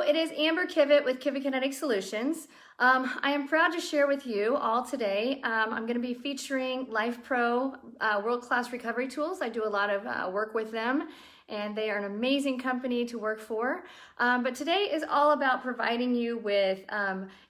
it is Amber Kivett with Kivett Kinetic Solutions. I am proud to share with you all today. I'm going to be featuring LifePro world-class recovery tools. I do a lot of work with them, and they are an amazing company to work for. But today is all about providing you with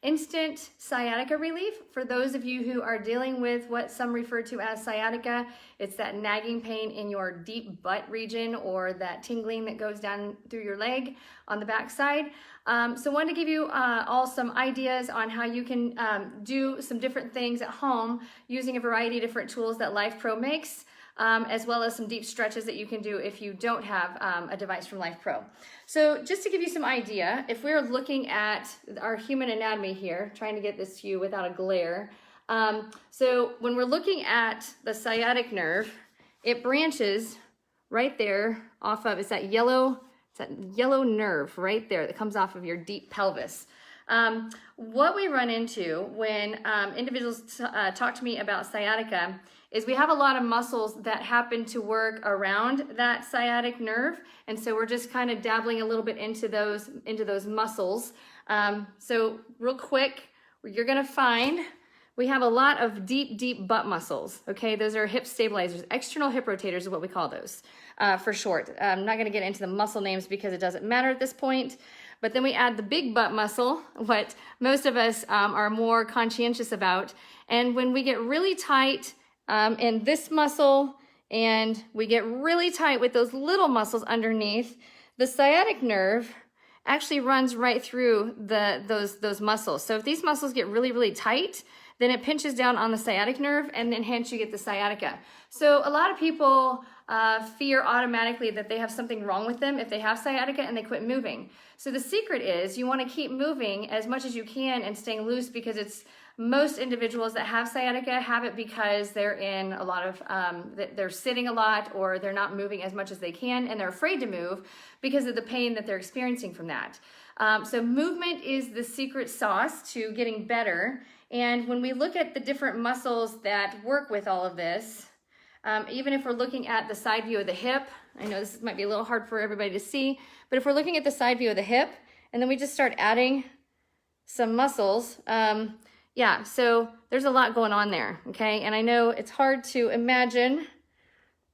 instant sciatica relief. For those of you who are dealing with what some refer to as sciatica, it's that nagging pain in your deep butt region or that tingling that goes down through your leg on the back side. So I wanted to give you all some ideas on how you can do some different things at home using a variety of different tools that LifePro makes. As well as some deep stretches that you can do if you don't have a device from LifePro. So just to give you some idea, if we're looking at our human anatomy here, trying to get this to you without a glare. So when we're looking at the sciatic nerve, it branches right there off of, it's that yellow nerve right there that comes off of your deep pelvis. What we run into when individuals talk to me about sciatica is we have a lot of muscles that happen to work around that sciatic nerve, and so we're just kind of dabbling a little bit into those muscles. So real quick, you're gonna find we have a lot of deep butt muscles, okay? Those are hip stabilizers. External hip rotators is what we call those for short. I'm not gonna get into the muscle names because it doesn't matter at this point. But then we add the big butt muscle, what most of us are more conscientious about. And when we get really tight in this muscle and we get really tight with those little muscles underneath, the sciatic nerve actually runs right through those muscles. So if these muscles get really tight, then it pinches down on the sciatic nerve, and then hence you get the sciatica. So a lot of people fear automatically that they have something wrong with them if they have sciatica and they quit moving. So the secret is you want to keep moving as much as you can and staying loose, because it's most individuals that have sciatica have it because they're in a lot of, they're sitting a lot, or they're not moving as much as they can, and they're afraid to move because of the pain that they're experiencing from that. So movement is the secret sauce to getting better. And when we look at the different muscles that work with all of this, even if we're looking at the side view of the hip, I know this might be a little hard for everybody to see, but if we're looking at the side view of the hip, and then we just start adding some muscles, yeah, so there's a lot going on there, okay? And I know it's hard to imagine.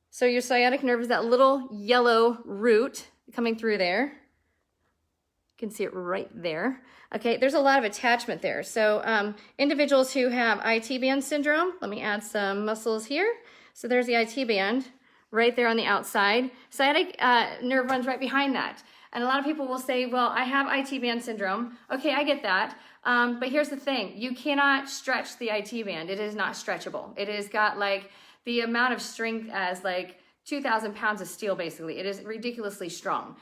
So your sciatic nerve is that little yellow root coming through there. You can see it right there. Okay, there's a lot of attachment there. So individuals who have IT band syndrome, let me add some muscles here. So there's the IT band right there on the outside. Sciatic nerve runs right behind that. And a lot of people will say, well, I have IT band syndrome. Okay, I get that. But here's the thing. You cannot stretch the IT band. It is not stretchable. It has got like the amount of strength as like 2,000 pounds of steel, basically. It is ridiculously strong.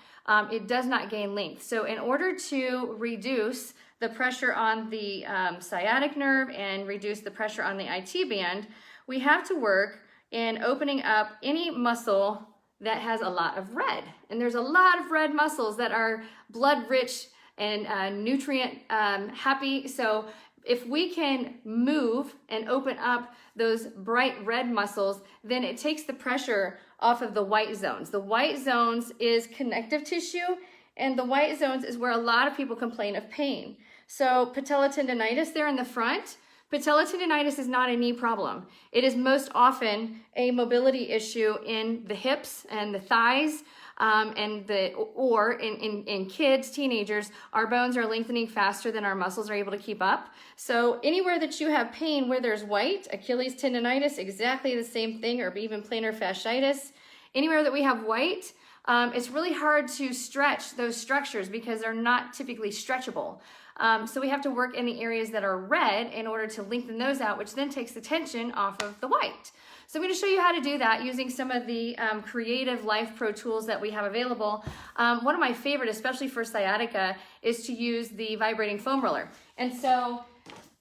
It does not gain length. So in order to reduce the pressure on the sciatic nerve and reduce the pressure on the IT band, we have to work in opening up any muscle that has a lot of red. And there's a lot of red muscles that are blood rich and nutrient happy. So if we can move and open up those bright red muscles, then it takes the pressure off of the white zones. The white zones is connective tissue, and the white zones is where a lot of people complain of pain. So patellar tendonitis there in the front, patellar tendonitis is not a knee problem. It is most often a mobility issue in the hips and the thighs, or in kids, teenagers, our bones are lengthening faster than our muscles are able to keep up. So anywhere that you have pain where there's white, Achilles tendonitis, exactly the same thing, or even plantar fasciitis, anywhere that we have white, it's really hard to stretch those structures because they're not typically stretchable. So we have to work in the areas that are red in order to lengthen those out, which then takes the tension off of the white. So I'm going to show you how to do that using some of the creative LifePro tools that we have available. One of my favorite, especially for sciatica, is to use the vibrating foam roller. And so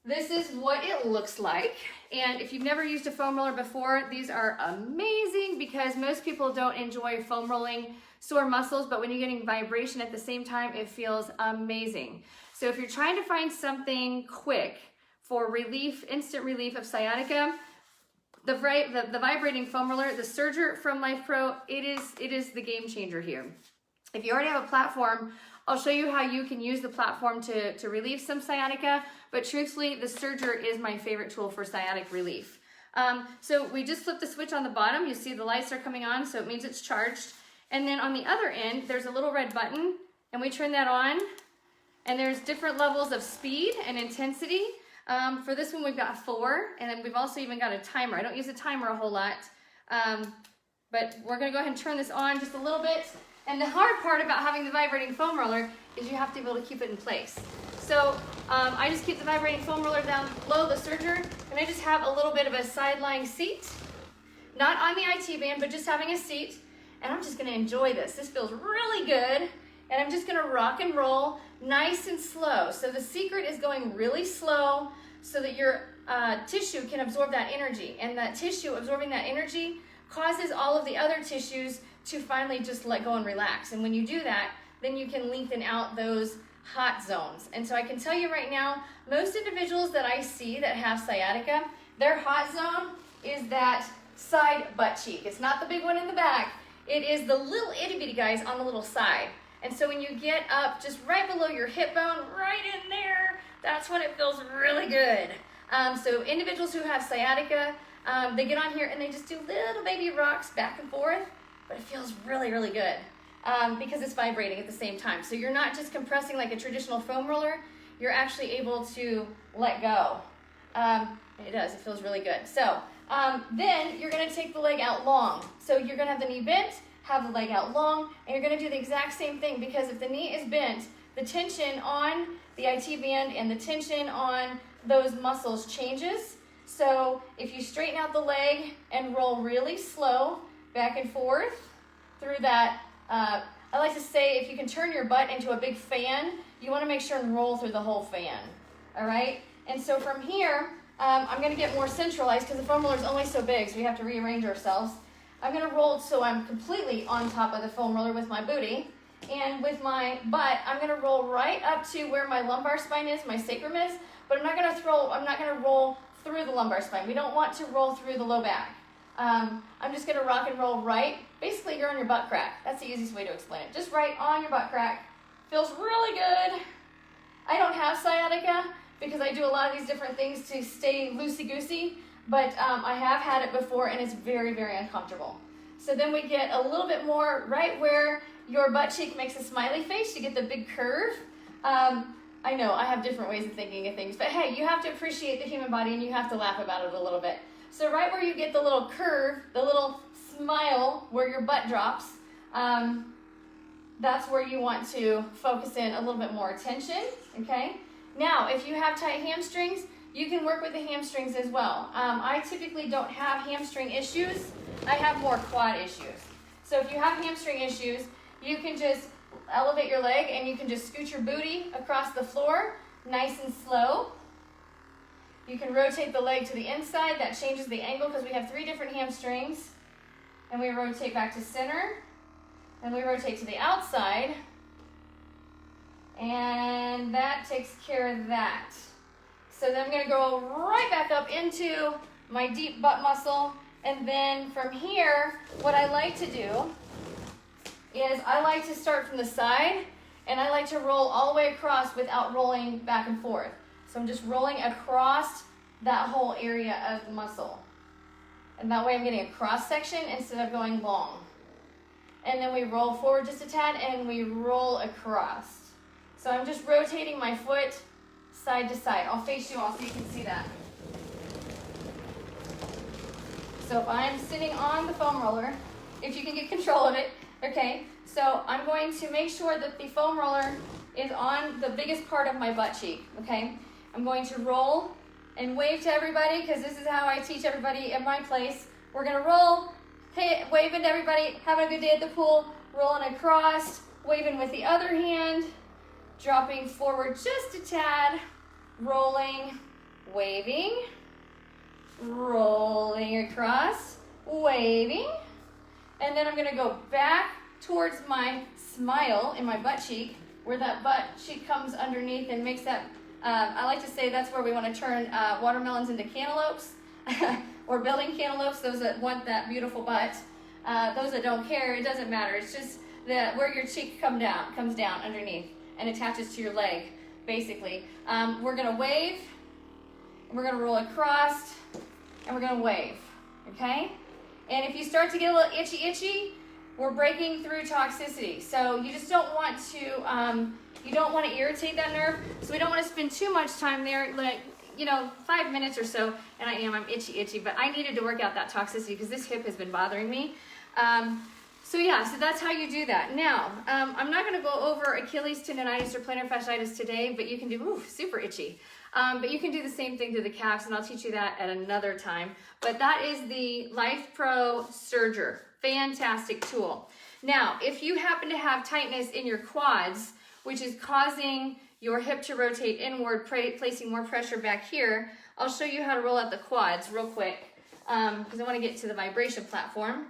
this is what it looks like. And if you've never used a foam roller before, these are amazing because most people don't enjoy foam rolling sore muscles, but when you're getting vibration at the same time, it feels amazing. So if you're trying to find something quick for relief, instant relief of sciatica, the vibrating foam roller, the Surger from LifePro, it is the game changer here. If you already have a platform, I'll show you how you can use the platform to relieve some sciatica, but truthfully, the serger is my favorite tool for sciatic relief. So we just flip the switch on the bottom. You see the lights are coming on, so it means it's charged. And then on the other end, there's a little red button, and we turn that on, and there's different levels of speed and intensity. For this one, we've got 4, and then we've also even got a timer. I don't use a timer a whole lot, but we're gonna go ahead and turn this on just a little bit. And the hard part about having the vibrating foam roller is you have to be able to keep it in place. So I just keep the vibrating foam roller down below the serger, and I just have a little bit of a side-lying seat, not on the IT band, but just having a seat. And I'm just gonna enjoy this. This feels really good. And I'm just gonna rock and roll nice and slow. So the secret is going really slow so that your tissue can absorb that energy. And that tissue absorbing that energy causes all of the other tissues to finally just let go and relax. And when you do that, then you can lengthen out those hot zones. And so I can tell you right now, most individuals that I see that have sciatica, their hot zone is that side butt cheek. It's not the big one in the back. It is the little itty bitty guys on the little side. And so when you get up just right below your hip bone, right in there, that's when it feels really good. So individuals who have sciatica, they get on here and they just do little baby rocks back and forth, but it feels really, really good because it's vibrating at the same time. So you're not just compressing like a traditional foam roller, you're actually able to let go. It does, it feels really good. So then you're gonna take the leg out long. So you're gonna have the knee bent, have the leg out long, and you're gonna do the exact same thing, because if the knee is bent, the tension on the IT band and the tension on those muscles changes. So if you straighten out the leg and roll really slow back and forth through that, I like to say if you can turn your butt into a big fan, you wanna make sure and roll through the whole fan, all right? And so from here, I'm gonna get more centralized because the foam roller is only so big, so we have to rearrange ourselves. I'm gonna roll so I'm completely on top of the foam roller with my booty, and with my butt, I'm gonna roll right up to where my lumbar spine is, my sacrum is, but I'm not gonna roll through the lumbar spine. We don't want to roll through the low back. I'm just gonna rock and roll right. Basically, you're on your butt crack. That's the easiest way to explain it. Just right on your butt crack. Feels really good. I don't have sciatica because I do a lot of these different things to stay loosey-goosey, but I have had it before and it's very, very uncomfortable. So then we get a little bit more right where your butt cheek makes a smiley face. You get the big curve. I know I have different ways of thinking of things, but hey, you have to appreciate the human body and you have to laugh about it a little bit. So right where you get the little curve, the little smile where your butt drops, that's where you want to focus in a little bit more attention, okay? Now, if you have tight hamstrings, you can work with the hamstrings as well. I typically don't have hamstring issues. I have more quad issues. So if you have hamstring issues, you can just elevate your leg and you can just scoot your booty across the floor, nice and slow. You can rotate the leg to the inside. That changes the angle because we have 3 different hamstrings. And we rotate back to center. And we rotate to the outside. And that takes care of that. So then I'm going to go right back up into my deep butt muscle. And then from here, what I like to do is I like to start from the side, and I like to roll all the way across without rolling back and forth. So I'm just rolling across that whole area of the muscle. And that way I'm getting a cross section instead of going long. And then we roll forward just a tad and we roll across. So I'm just rotating my foot side to side. I'll face you all so you can see that. So if I'm sitting on the foam roller, if you can get control of it, okay, so I'm going to make sure that the foam roller is on the biggest part of my butt cheek, okay? I'm going to roll and wave to everybody because this is how I teach everybody at my place. We're gonna roll, hey, waving to everybody, having a good day at the pool, rolling across, waving with the other hand, dropping forward just a tad, rolling, waving, rolling across, waving, and then I'm gonna go back towards my smile in my butt cheek, where that butt cheek comes underneath and makes that, I like to say that's where we want to turn watermelons into cantaloupes, or building cantaloupes, those that want that beautiful butt. Those that don't care, it doesn't matter. It's just where your cheek comes down underneath and attaches to your leg, basically. We're gonna wave, and we're gonna roll across, and we're gonna wave, okay? And if you start to get a little itchy, we're breaking through toxicity. So you just don't want to, irritate that nerve. So we don't want to spend too much time there, like, 5 minutes or so, and I'm itchy, but I needed to work out that toxicity because this hip has been bothering me. So that's how you do that. Now, I'm not going to go over Achilles tendonitis or plantar fasciitis today, but you can do, super itchy. But you can do the same thing to the calves, and I'll teach you that at another time. But that is the LifePro Surger. Fantastic tool. Now, if you happen to have tightness in your quads, which is causing your hip to rotate inward, placing more pressure back here, I'll show you how to roll out the quads real quick because I want to get to the vibration platform.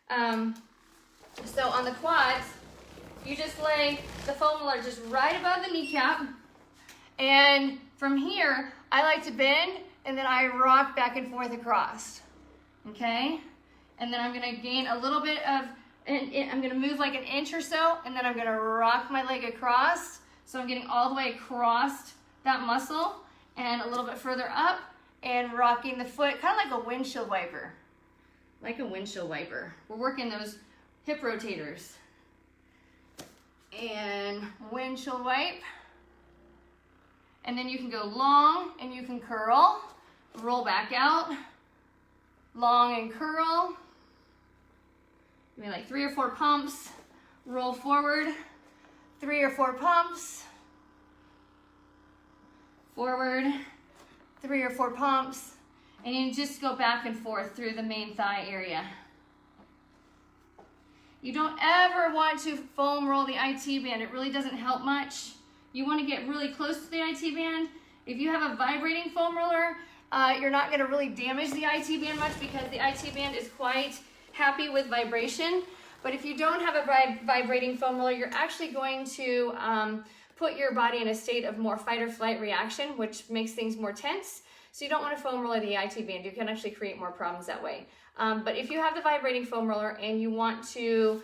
So on the quads, you just lay the foam roller just right above the kneecap, and from here, I like to bend, and then I rock back and forth across, okay? And then I'm gonna gain a little bit of, I'm gonna move like an inch or so, and then I'm gonna rock my leg across, so I'm getting all the way across that muscle, and a little bit further up, and rocking the foot, kind of like a windshield wiper. Like a windshield wiper. We're working those hip rotators. And windshield wipe. And then you can go long and you can curl, roll back out, long and curl. Maybe like 3 or 4 pumps, roll forward, 3 or 4 pumps, forward, 3 or 4 pumps, and you just go back and forth through the main thigh area. You don't ever want to foam roll the IT band. It really doesn't help much. You want to get really close to the IT band. If you have a vibrating foam roller, you're not going to really damage the IT band much because the IT band is quite happy with vibration. But if you don't have a vibrating foam roller, you're actually going to put your body in a state of more fight or flight reaction, which makes things more tense. So you don't want to foam roller the IT band. You can actually create more problems that way. But if you have the vibrating foam roller and you want to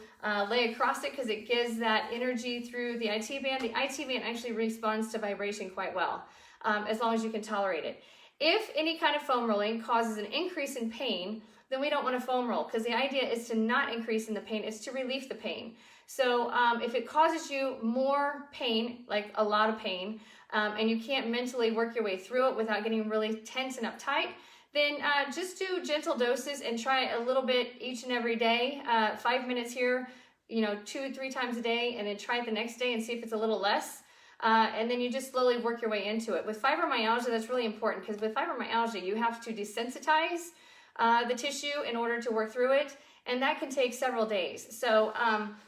lay across it because it gives that energy through the IT band actually responds to vibration quite well, as long as you can tolerate it. If any kind of foam rolling causes an increase in pain, then we don't want to foam roll because the idea is to not increase in the pain, it's to relieve the pain. So if it causes you more pain, like a lot of pain, and you can't mentally work your way through it without getting really tense and uptight, then just do gentle doses and try it a little bit each and every day. 5 minutes here, 2 or 3 times a day, and then try it the next day and see if it's a little less. And then you just slowly work your way into it. With fibromyalgia, that's really important because with fibromyalgia, you have to desensitize the tissue in order to work through it, and that can take several days. So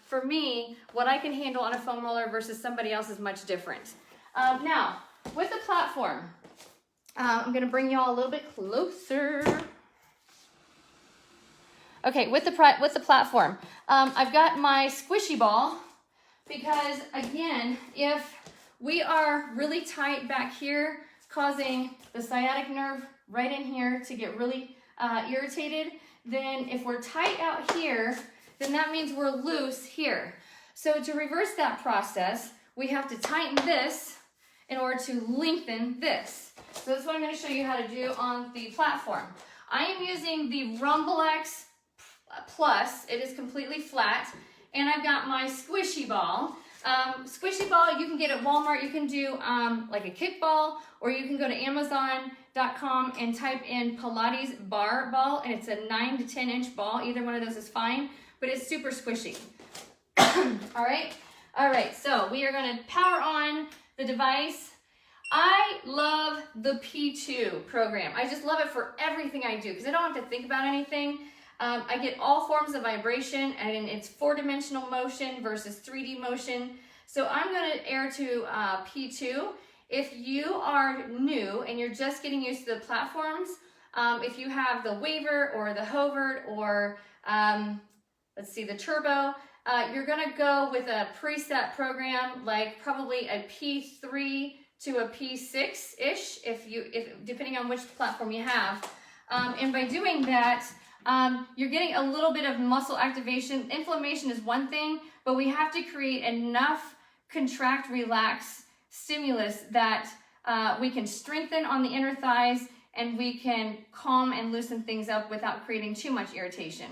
for me, what I can handle on a foam roller versus somebody else is much different. Now, with the platform, I'm going to bring y'all a little bit closer. Okay, with the platform, I've got my squishy ball because, again, if we are really tight back here, causing the sciatic nerve right in here to get really irritated, then if we're tight out here, then that means we're loose here. So to reverse that process, we have to tighten this in order to lengthen this. So that's what I'm going to show you how to do on the platform. I am using the Rumblex Plus. It is completely flat, and I've got my squishy ball. Squishy ball you can get at Walmart. You can do like a kickball, or you can go to Amazon.com and type in Pilates bar ball, and it's a 9 to 10 inch ball. Either one of those is fine, but it's super squishy. All right, so we are going to power on the device. I love the P2 program. I just love it for everything I do because I don't have to think about anything. I get all forms of vibration, and it's 4-dimensional motion versus 3D motion. So I'm going to air to P2. If you are new and you're just getting used to the platforms, if you have the Waver or the Hovert or let's see, the Turbo, you're going to go with a preset program like probably a P3 to a P6-ish, if depending on which platform you have. And by doing that, You're getting a little bit of muscle activation. Inflammation is one thing, but we have to create enough contract, relax stimulus that we can strengthen on the inner thighs and we can calm and loosen things up without creating too much irritation.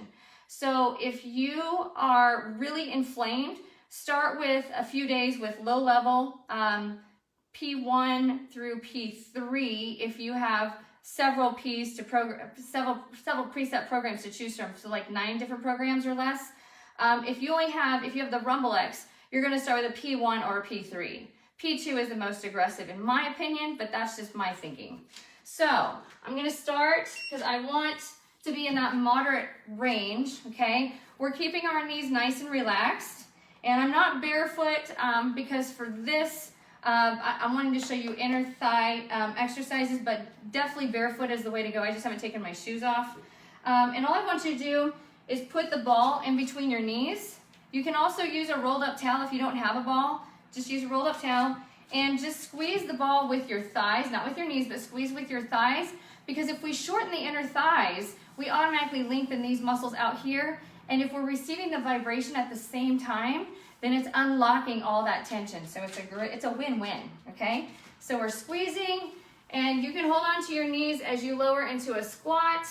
So if you are really inflamed, start with a few days with low level, P1 through P3 if you have several Ps to program, several preset programs to choose from, so like 9 different programs or less. If you have the Rumblex, you're going to start with a P1 or a P3. P2 is the most aggressive in my opinion, but that's just my thinking. So I'm going to start because I want to be in that moderate range, okay? We're keeping our knees nice and relaxed, and I'm not barefoot because for this, I'm wanting to show you inner thigh exercises, but definitely barefoot is the way to go. I just haven't taken my shoes off. And all I want you to do is put the ball in between your knees. You can also use a rolled up towel if you don't have a ball. Just use a rolled up towel and just squeeze the ball with your thighs, not with your knees, but squeeze with your thighs. Because if we shorten the inner thighs, we automatically lengthen these muscles out here. And if we're receiving the vibration at the same time, then it's unlocking all that tension. So it's a win-win, okay? So we're squeezing, and you can hold on to your knees as you lower into a squat.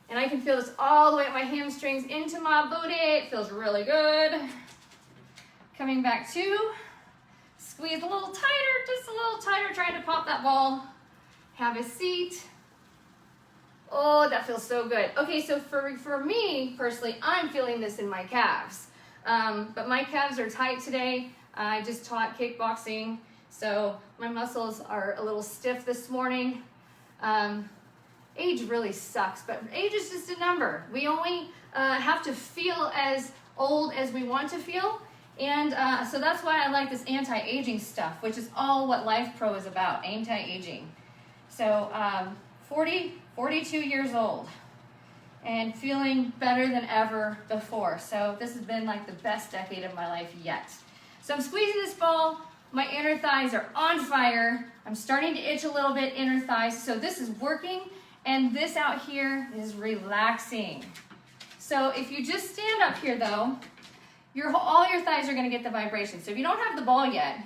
And I can feel this all the way up my hamstrings into my booty. It feels really good. Coming back to, squeeze a little tighter, just a little tighter, trying to pop that ball. Have a seat. Oh, that feels so good. Okay, so for me, personally, I'm feeling this in my calves. But my calves are tight today. I just taught kickboxing, so my muscles are a little stiff this morning. Age really sucks, but age is just a number. We only have to feel as old as we want to feel. And so that's why I like this anti-aging stuff, which is all what LifePro is about, anti-aging. So 42 years old and feeling better than ever before. So this has been like the best decade of my life yet. So I'm squeezing this ball. My inner thighs are on fire. I'm starting to itch a little bit, inner thighs. So this is working, and this out here is relaxing. So if you just stand up here though, all your thighs are gonna get the vibration. So if you don't have the ball yet,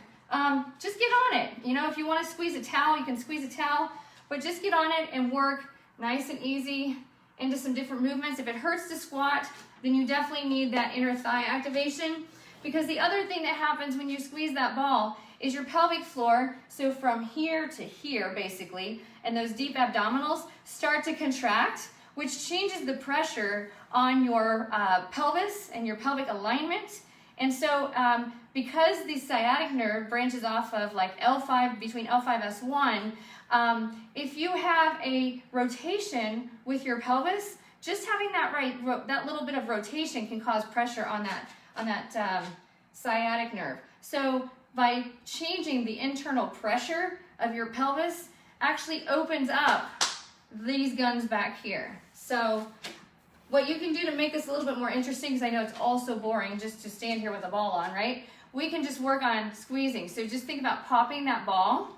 just get on it. You know, if you wanna squeeze a towel, you can squeeze a towel, but just get on it and work nice and easy into some different movements. If it hurts to squat, then you definitely need that inner thigh activation, because the other thing that happens when you squeeze that ball is your pelvic floor, so from here to here basically, and those deep abdominals start to contract, which changes the pressure on your pelvis and your pelvic alignment. And so because the sciatic nerve branches off of like L5, between L5 S1, if you have a rotation with your pelvis, just having that little bit of rotation can cause pressure on that sciatic nerve. So by changing the internal pressure of your pelvis, actually opens up these guns back here. So what you can do to make this a little bit more interesting, because I know it's all so boring just to stand here with a ball on, right? We can just work on squeezing. So just think about popping that ball.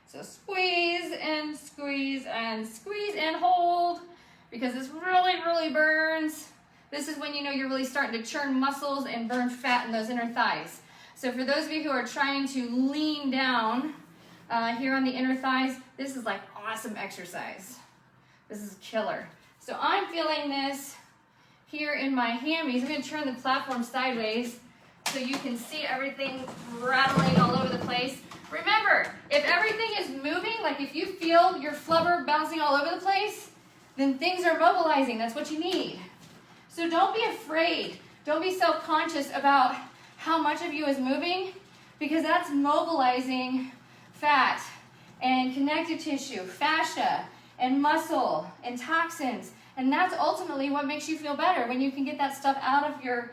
So squeeze and squeeze and squeeze and hold, because this really, really burns. This is when you know you're really starting to churn muscles and burn fat in those inner thighs. So for those of you who are trying to lean down here on the inner thighs, this is like awesome exercise. This is killer. So I'm feeling this here in my hammies. I'm going to turn the platform sideways so you can see everything rattling all over the place. Remember, if everything is moving, like if you feel your flubber bouncing all over the place, then things are mobilizing. That's what you need. So don't be afraid. Don't be self-conscious about how much of you is moving, because that's mobilizing fat and connective tissue, fascia and muscle and toxins. And that's ultimately what makes you feel better, when you can get that stuff out of your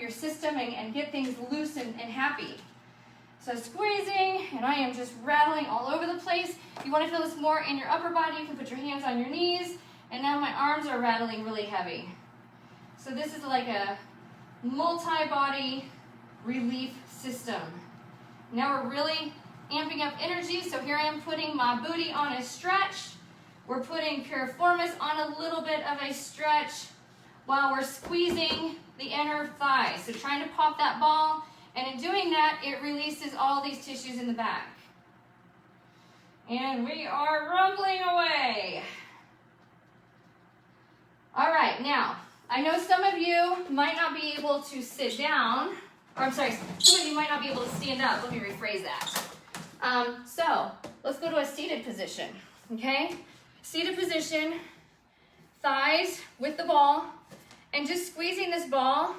system and get things loose and happy. So squeezing, and I am just rattling all over the place. If you want to feel this more in your upper body, you can put your hands on your knees, and now my arms are rattling really heavy. So this is like a multi-body relief system. Now we're really amping up energy, so here I am putting my booty on a stretch. we're putting piriformis on a little bit of a stretch while we're squeezing the inner thighs. So trying to pop that ball, and in doing that, it releases all these tissues in the back. And we are rumbling away. All right, now, I know some of you might not be able to sit down, or I'm sorry, some of you might not be able to stand up. Let me rephrase that. So let's go to a seated position, okay? Seated position, thighs with the ball, and just squeezing this ball,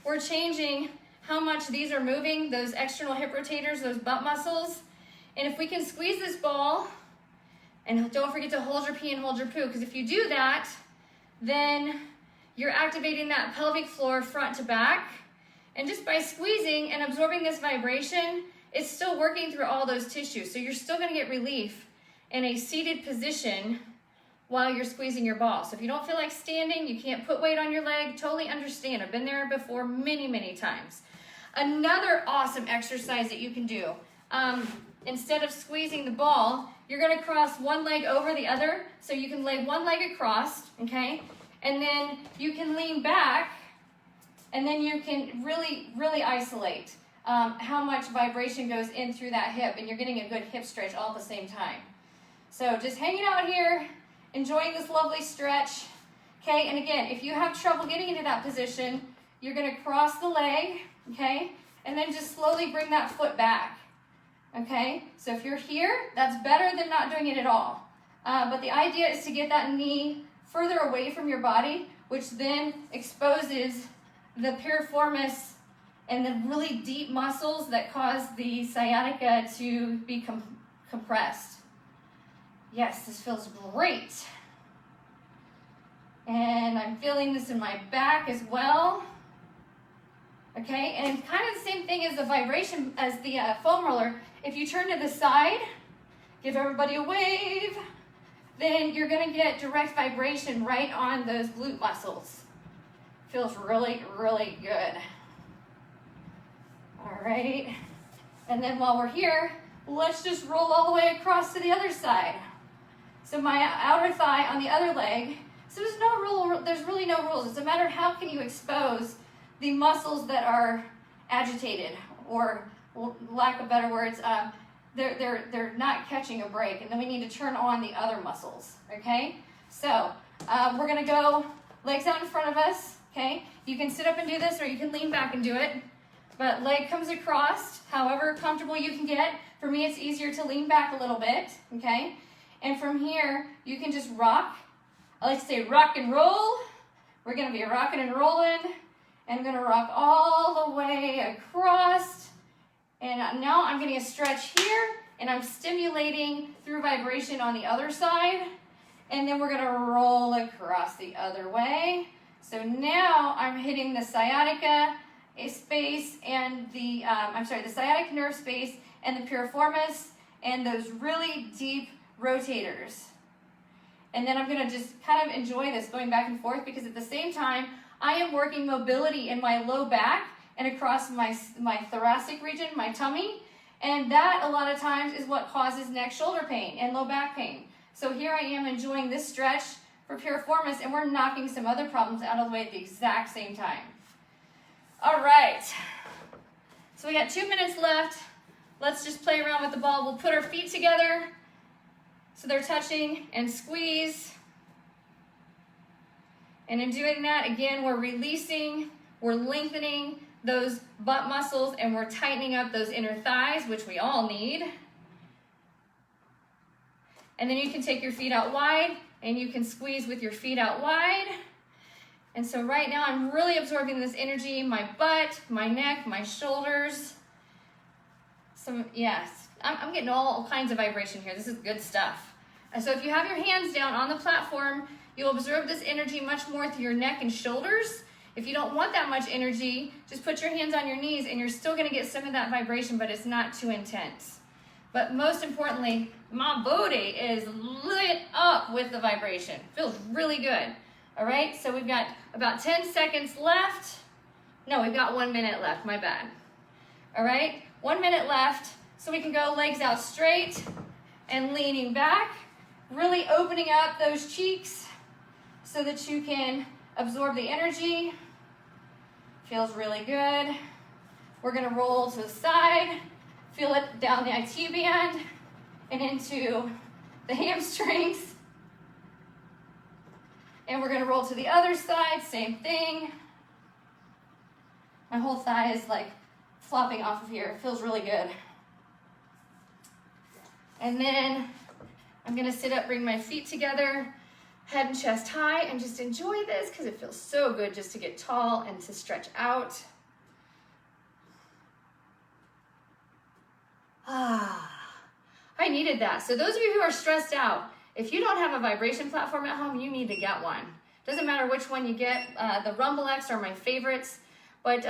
we're changing how much these are moving, those external hip rotators, those butt muscles. And if we can squeeze this ball, and don't forget to hold your pee and hold your poo, because if you do that, then you're activating that pelvic floor front to back. And just by squeezing and absorbing this vibration, it's still working through all those tissues. So you're still gonna get relief in a seated position while you're squeezing your ball. So if you don't feel like standing, you can't put weight on your leg, totally understand. I've been there before many, many times. Another awesome exercise that you can do, instead of squeezing the ball, you're gonna cross one leg over the other. So you can lay one leg across, okay? And then you can lean back, and then you can really, really isolate how much vibration goes in through that hip, and you're getting a good hip stretch all at the same time. So just hanging out here, enjoying this lovely stretch, okay? And again, if you have trouble getting into that position, you're gonna cross the leg, okay? And then just slowly bring that foot back, okay? So if you're here, that's better than not doing it at all. But the idea is to get that knee further away from your body, which then exposes the piriformis and the really deep muscles that cause the sciatica to be compressed. Yes, this feels great. And I'm feeling this in my back as well. Okay, and kind of the same thing as the vibration, as the foam roller. If you turn to the side, give everybody a wave, then you're gonna get direct vibration right on those glute muscles. Feels really, really good. All right, and then while we're here, let's just roll all the way across to the other side. So my outer thigh on the other leg. So there's no rule. There's really no rules. It's a matter of how can you expose the muscles that are agitated, or lack of better words, they're not catching a break, and then we need to turn on the other muscles. Okay. So we're gonna go legs out in front of us. Okay. You can sit up and do this, or you can lean back and do it. But leg comes across, however comfortable you can get. For me, it's easier to lean back a little bit. Okay. And from here, you can just rock. I like to say rock and roll. We're gonna be rocking and rolling. And I'm gonna rock all the way across. And now I'm getting a stretch here, and I'm stimulating through vibration on the other side. And then we're gonna roll across the other way. So now I'm hitting the sciatica space and the sciatic nerve space and the piriformis and those really deep rotators. And then I'm gonna just kind of enjoy this going back and forth, because at the same time, I am working mobility in my low back and across my thoracic region, my tummy. And that a lot of times is what causes neck, shoulder pain and low back pain. So here I am enjoying this stretch for piriformis, and we're knocking some other problems out of the way at the exact same time. All right, so we got 2 minutes left. Let's just play around with the ball. We'll put our feet together so they're touching and squeeze. And in doing that, again, we're releasing, we're lengthening those butt muscles, and we're tightening up those inner thighs, which we all need. And then you can take your feet out wide, and you can squeeze with your feet out wide. And so right now I'm really absorbing this energy, my butt, my neck, my shoulders. Yes, I'm getting all kinds of vibration here. This is good stuff. And so if you have your hands down on the platform, you'll absorb this energy much more through your neck and shoulders. If you don't want that much energy, just put your hands on your knees, and you're still gonna get some of that vibration, but it's not too intense. But most importantly, my booty is lit up with the vibration. Feels really good. All right, so we've got about 10 seconds left. No, we've got 1 minute left, my bad. All right, 1 minute left, so we can go legs out straight and leaning back. really opening up those cheeks so that you can absorb the energy. Feels really good. We're gonna roll to the side, feel it down the IT band and into the hamstrings. And we're gonna roll to the other side, same thing. My whole thigh is like flopping off of here. It feels really good. And then I'm gonna sit up, bring my feet together, head and chest high, and just enjoy this because it feels so good just to get tall and to stretch out. I needed that. So those of you who are stressed out, if you don't have a vibration platform at home, you need to get one. Doesn't matter which one you get. The Rumblex are my favorites, but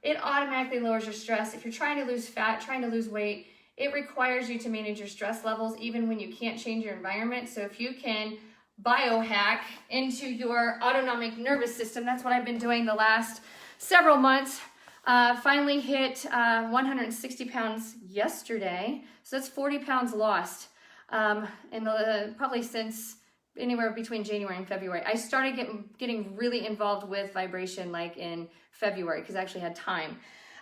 it automatically lowers your stress. If you're trying to lose fat, trying to lose weight, it requires you to manage your stress levels even when you can't change your environment. So if you can biohack into your autonomic nervous system, that's what I've been doing the last several months. Finally hit 160 pounds yesterday. So that's 40 pounds lost probably since anywhere between January and February. I started getting really involved with vibration like in February because I actually had time.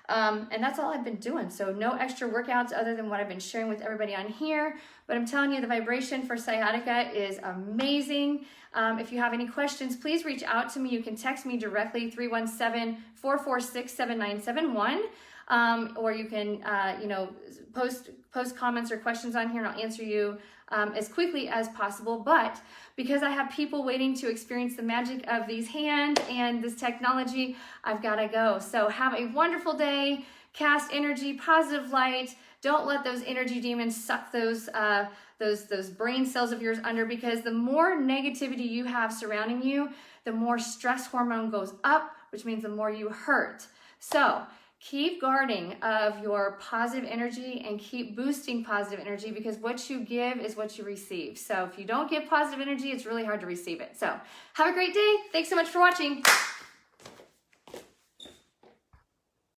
And that's all I've been doing. So no extra workouts other than what I've been sharing with everybody on here. But I'm telling you, the vibration for sciatica is amazing. If you have any questions, please reach out to me. You can text me directly, 317-446-7971. Or you can, post comments or questions on here and I'll answer you as quickly as possible. But because I have people waiting to experience the magic of these hands and this technology, I've got to go. So have a wonderful day. Cast energy, positive light. Don't let those energy demons suck those brain cells of yours under, because the more negativity you have surrounding you, the more stress hormone goes up, which means the more you hurt. So keep guarding of your positive energy and keep boosting positive energy, because what you give is what you receive. So if you don't give positive energy, it's really hard to receive it. So have a great day. Thanks so much for watching.